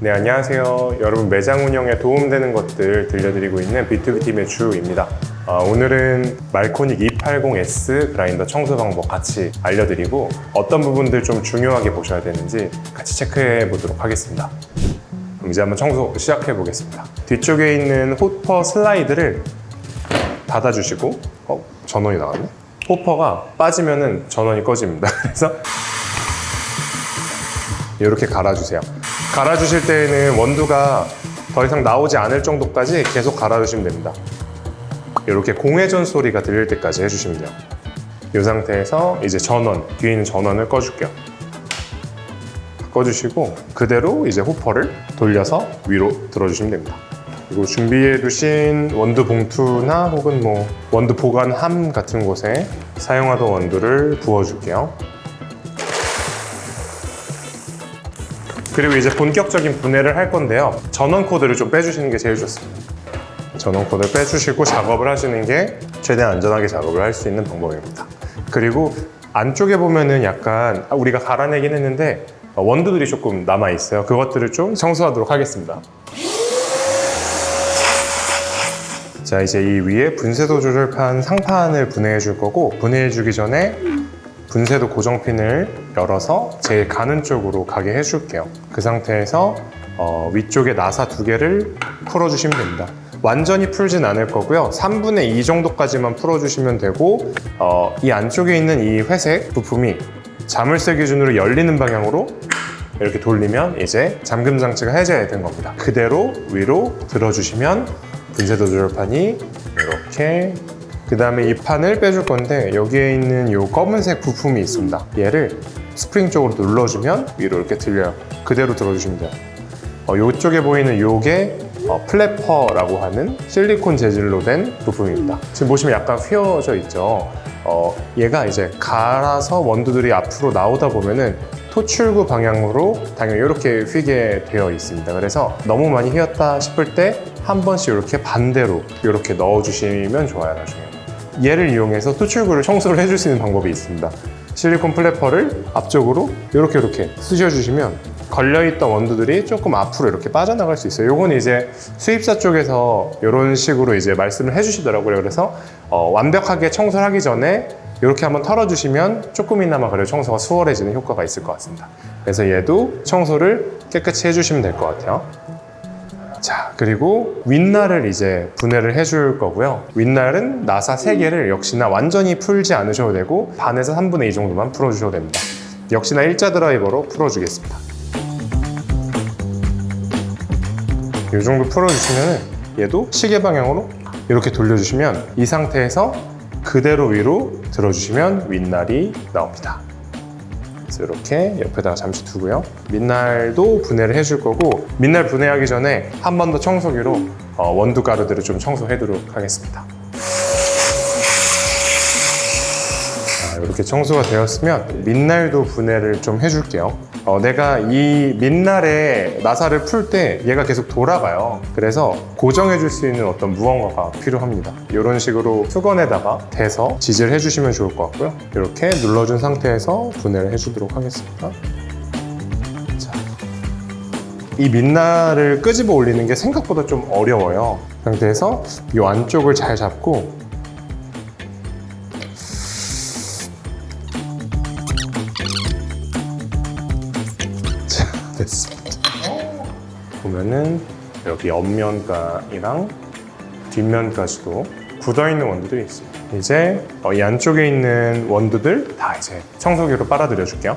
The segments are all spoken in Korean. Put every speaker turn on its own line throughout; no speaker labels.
네, 안녕하세요. 여러분 매장 운영에 도움되는 것들 들려드리고 있는 B2B팀의 주입니다. 오늘은 말코닉 280S 그라인더 청소 방법 같이 알려드리고 어떤 부분들 좀 중요하게 보셔야 되는지 같이 체크해 보도록 하겠습니다. 그럼 이제 한번 청소 시작해 보겠습니다. 뒤쪽에 있는 호퍼 슬라이드를 닫아주시고 전원이 나왔네? 호퍼가 빠지면은 전원이 꺼집니다. 그래서 이렇게 갈아주세요. 갈아주실 때에는 원두가 더 이상 나오지 않을 정도까지 계속 갈아주시면 됩니다. 이렇게 공회전 소리가 들릴 때까지 해주시면 돼요. 이 상태에서 이제 전원, 뒤에 있는 전원을 꺼줄게요. 꺼주시고 그대로 이제 호퍼를 돌려서 위로 들어주시면 됩니다. 그리고 준비해 두신 원두 봉투나 혹은 원두 보관함 같은 곳에 사용하던 원두를 부어줄게요. 그리고 이제 본격적인 분해를 할 건데요. 전원 코드를 좀 빼주시는 게 제일 좋습니다. 전원 코드를 빼주시고 작업을 하시는 게 최대한 안전하게 작업을 할 수 있는 방법입니다. 그리고 안쪽에 보면은 약간 우리가 갈아내긴 했는데 원두들이 조금 남아있어요. 그것들을 좀 청소하도록 하겠습니다. 자, 이제 이 위에 분쇄도 조절판 상판을 분해해 줄 거고, 분해해 주기 전에 분쇄도 고정핀을 열어서 제일 가는 쪽으로 가게 해줄게요. 그 상태에서 위쪽에 나사 2개를 풀어주시면 됩니다. 완전히 풀진 않을 거고요. 3분의 2 정도까지만 풀어주시면 되고, 이 안쪽에 있는 이 회색 부품이 자물쇠 기준으로 열리는 방향으로 이렇게 돌리면 이제 잠금 장치가 해제된 겁니다. 그대로 위로 들어주시면 분쇄도 조절판이 이렇게, 그 다음에 이 판을 빼줄 건데 여기에 있는 이 검은색 부품이 있습니다. 얘를 스프링 쪽으로 눌러주면 위로 이렇게 들려요. 그대로 들어주시면 돼요. 이쪽에 보이는 이게 플래퍼라고 하는 실리콘 재질로 된 부품입니다. 지금 보시면 약간 휘어져 있죠. 얘가 이제 갈아서 원두들이 앞으로 나오다 보면은 토출구 방향으로 당연히 이렇게 휘게 되어 있습니다. 그래서 너무 많이 휘었다 싶을 때 한 번씩 이렇게 반대로 이렇게 넣어주시면 좋아요. 나중에 얘를 이용해서 토출구를 청소를 해줄 수 있는 방법이 있습니다. 실리콘 플래퍼를 앞쪽으로 이렇게 쑤셔주시면 걸려있던 원두들이 조금 앞으로 이렇게 빠져나갈 수 있어요. 요건 이제 수입사 쪽에서 이런 식으로 이제 말씀을 해주시더라고요. 그래서 완벽하게 청소를 하기 전에 이렇게 한번 털어주시면 조금이나마 그래도 청소가 수월해지는 효과가 있을 것 같습니다. 그래서 얘도 청소를 깨끗이 해주시면 될 것 같아요. 자, 그리고 윗날을 이제 분해를 해줄 거고요. 윗날은 나사 3개를 역시나 완전히 풀지 않으셔도 되고 반에서 3분의 2 정도만 풀어주셔도 됩니다. 역시나 일자 드라이버로 풀어주겠습니다. 이 정도 풀어주시면 얘도 시계 방향으로 이렇게 돌려주시면 이 상태에서 그대로 위로 들어주시면 윗날이 나옵니다. 그래서 이렇게 옆에다가 잠시 두고요. 밑날도 분해를 해줄 거고, 밑날 분해하기 전에 한 번 더 청소기로 원두 가루들을 좀 청소해도록 하겠습니다. 자, 이렇게 청소가 되었으면 밑날도 분해를 좀 해줄게요. 내가 이 밑날에 나사를 풀 때 얘가 계속 돌아가요. 그래서 고정해 줄 수 있는 어떤 무언가가 필요합니다. 이런 식으로 수건에다가 대서 지지를 해주시면 좋을 것 같고요. 이렇게 눌러준 상태에서 분해를 해주도록 하겠습니다. 자, 이 밑날을 끄집어 올리는 게 생각보다 좀 어려워요. 그 상태에서 이 안쪽을 잘 잡고 됐습니다. 보면은 여기 옆면이랑 뒷면까지도 굳어있는 원두들이 있어요. 이제 이 안쪽에 있는 원두들 다 이제 청소기로 빨아들여 줄게요.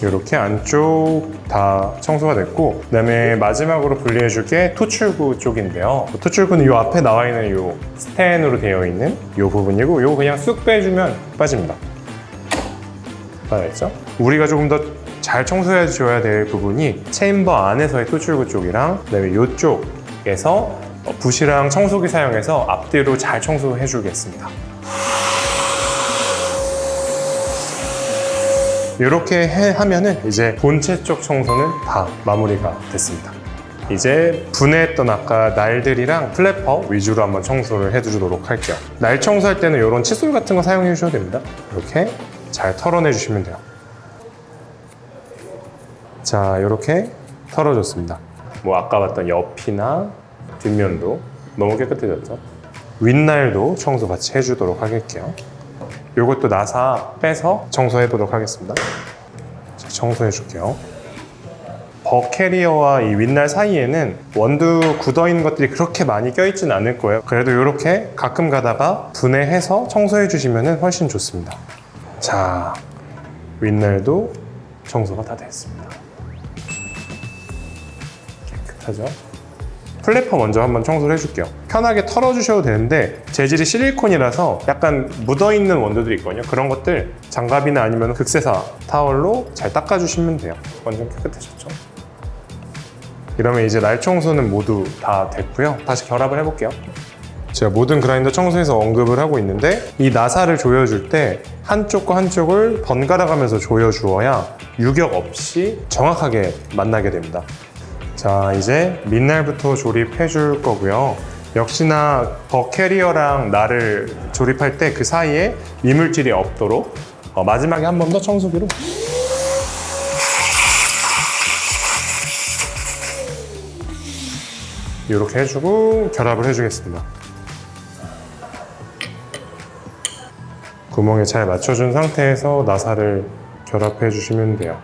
이렇게 안쪽 다 청소가 됐고, 그 다음에 마지막으로 분리해 줄 게 토출구 쪽인데요. 토출구는 이 앞에 나와 있는 이 스텐으로 되어 있는 이 부분이고, 이거 그냥 쑥 빼주면 빠집니다. 알겠죠? 우리가 조금 더 잘 청소해 줘야 될 부분이 체인버 안에서의 토출구 쪽이랑 그다음에 이쪽에서 붓이랑 청소기 사용해서 앞뒤로 잘 청소해 주겠습니다. 이렇게 하면은 이제 본체 쪽 청소는 다 마무리가 됐습니다. 이제 분해했던 아까 날들이랑 플래퍼 위주로 한번 청소를 해주도록 할게요. 날 청소할 때는 이런 칫솔 같은 거 사용해 주셔도 됩니다. 이렇게 잘 털어내 주시면 돼요. 자, 이렇게 털어줬습니다. 뭐 아까 봤던 옆이나 뒷면도 너무 깨끗해졌죠? 윗날도 청소 같이 해주도록 할게요. 이것도 나사 빼서 청소해 보도록 하겠습니다. 자, 청소해 줄게요. 버 캐리어와 이 윗날 사이에는 원두 굳어있는 것들이 그렇게 많이 껴있진 않을 거예요. 그래도 이렇게 가끔 가다가 분해해서 청소해 주시면 훨씬 좋습니다. 자, 윗날도 청소가 다 됐습니다. 깨끗하죠? 플래퍼 먼저 한번 청소를 해줄게요. 편하게 털어주셔도 되는데 재질이 실리콘이라서 약간 묻어있는 원두들이 있거든요. 그런 것들 장갑이나 아니면 극세사 타월로 잘 닦아주시면 돼요. 완전 깨끗해졌죠? 이러면 이제 날 청소는 모두 다 됐고요. 다시 결합을 해볼게요. 제가 모든 그라인더 청소에서 언급을 하고 있는데 이 나사를 조여줄 때 한쪽과 한쪽을 번갈아 가면서 조여주어야 유격 없이 정확하게 만나게 됩니다. 자, 이제 밑날부터 조립해 줄 거고요. 역시나 버 캐리어랑 날을 조립할 때 그 사이에 이물질이 없도록 마지막에 한 번 더 청소기로 이렇게 해주고 결합을 해주겠습니다. 구멍에 잘 맞춰준 상태에서 나사를 결합해 주시면 돼요.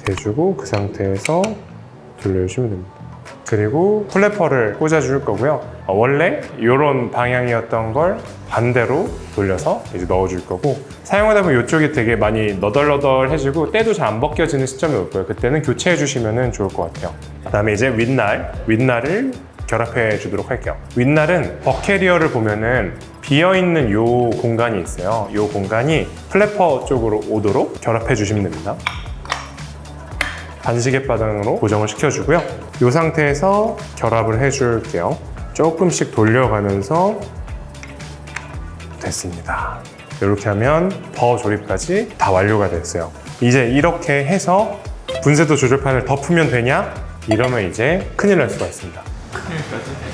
대주고 그 상태에서 돌려주시면 됩니다. 그리고 플래퍼를 꽂아줄 거고요. 원래 이런 방향이었던 걸 반대로 돌려서 이제 넣어줄 거고, 사용하다 보면 이쪽이 되게 많이 너덜너덜해지고 때도 잘 안 벗겨지는 시점이 올 거예요. 그때는 교체해 주시면 좋을 것 같아요. 그 다음에 이제 윗날을 결합해 주도록 할게요. 윗날은 버 캐리어를 보면은 비어있는 요 공간이 있어요. 요 공간이 플래퍼 쪽으로 오도록 결합해 주시면 됩니다. 반시계 바닥으로 고정을 시켜주고요. 이 상태에서 결합을 해줄게요. 조금씩 돌려가면서 됐습니다. 이렇게 하면 버 조립까지 다 완료가 됐어요. 이제 이렇게 해서 분쇄도 조절판을 덮으면 되냐? 이러면 이제 큰일 날 수가 있습니다.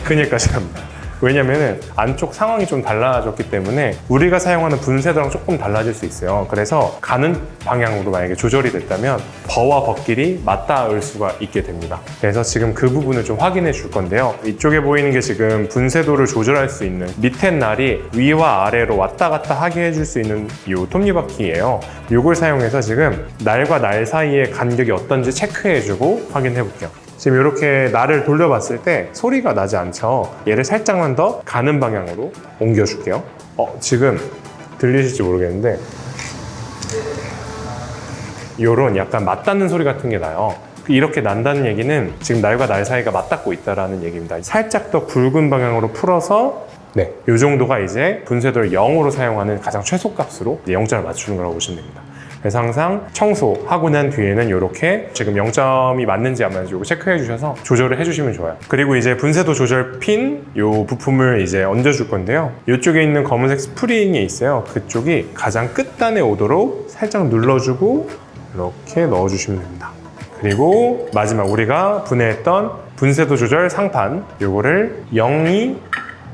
큰일까지 갑니다. 왜냐면은 안쪽 상황이 좀 달라졌기 때문에 우리가 사용하는 분쇄도랑 조금 달라질 수 있어요. 그래서 가는 방향으로 만약에 조절이 됐다면 버와 버끼리 맞닿을 수가 있게 됩니다. 그래서 지금 그 부분을 좀 확인해 줄 건데요. 이쪽에 보이는 게 지금 분쇄도를 조절할 수 있는 밑에 날이 위와 아래로 왔다 갔다 하게 해줄 수 있는 이 톱니바퀴예요. 이걸 사용해서 지금 날과 날 사이의 간격이 어떤지 체크해주고 확인해 볼게요. 지금 이렇게 날을 돌려봤을 때 소리가 나지 않죠? 얘를 살짝만 더 가는 방향으로 옮겨줄게요. 지금 들리실지 모르겠는데 이런 약간 맞닿는 소리 같은 게 나요. 이렇게 난다는 얘기는 지금 날과 날 사이가 맞닿고 있다는 얘기입니다. 살짝 더 굵은 방향으로 풀어서 이 정도가 이제 분쇄도를 0으로 사용하는 가장 최소값으로 0점을 맞추는 거라고 보시면 됩니다. 그래서 항상 청소하고 난 뒤에는 이렇게 지금 0점이 맞는지 안 맞는지 이거 체크해 주셔서 조절을 해주시면 좋아요. 그리고 이제 분쇄도 조절 핀 이 부품을 이제 얹어줄 건데요. 이쪽에 있는 검은색 스프링이 있어요. 그쪽이 가장 끝단에 오도록 살짝 눌러주고 이렇게 넣어주시면 됩니다. 그리고 마지막 우리가 분해했던 분쇄도 조절 상판 요거를 0이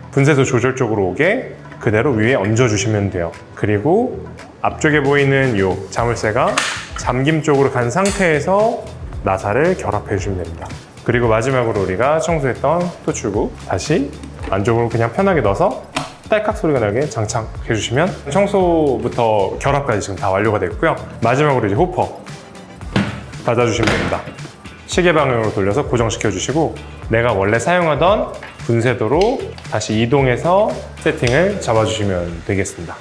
분쇄도 조절 쪽으로 오게 그대로 위에 얹어주시면 돼요. 그리고 앞쪽에 보이는 이 자물쇠가 잠김 쪽으로 간 상태에서 나사를 결합해 주시면 됩니다. 그리고 마지막으로 우리가 청소했던 토출구 다시 안쪽으로 그냥 편하게 넣어서 딸깍 소리가 나게 장착해 주시면 청소부터 결합까지 지금 다 완료가 됐고요. 마지막으로 이제 호퍼 닫아주시면 됩니다. 시계 방향으로 돌려서 고정시켜 주시고 내가 원래 사용하던 분쇄도로 다시 이동해서 세팅을 잡아주시면 되겠습니다.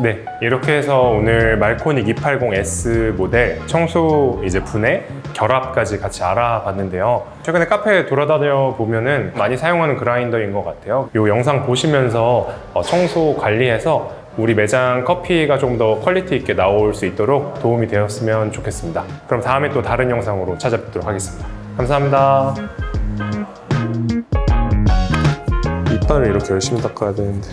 네, 이렇게 해서 오늘 말코닉 280S 모델 청소 이제 분해 결합까지 같이 알아봤는데요. 최근에 카페에 돌아다녀 보면은 많이 사용하는 그라인더인 것 같아요. 이 영상 보시면서 청소 관리해서 우리 매장 커피가 좀 더 퀄리티 있게 나올 수 있도록 도움이 되었으면 좋겠습니다. 그럼 다음에 또 다른 영상으로 찾아뵙도록 하겠습니다. 감사합니다. 이빨을 이렇게 열심히 닦아야 되는데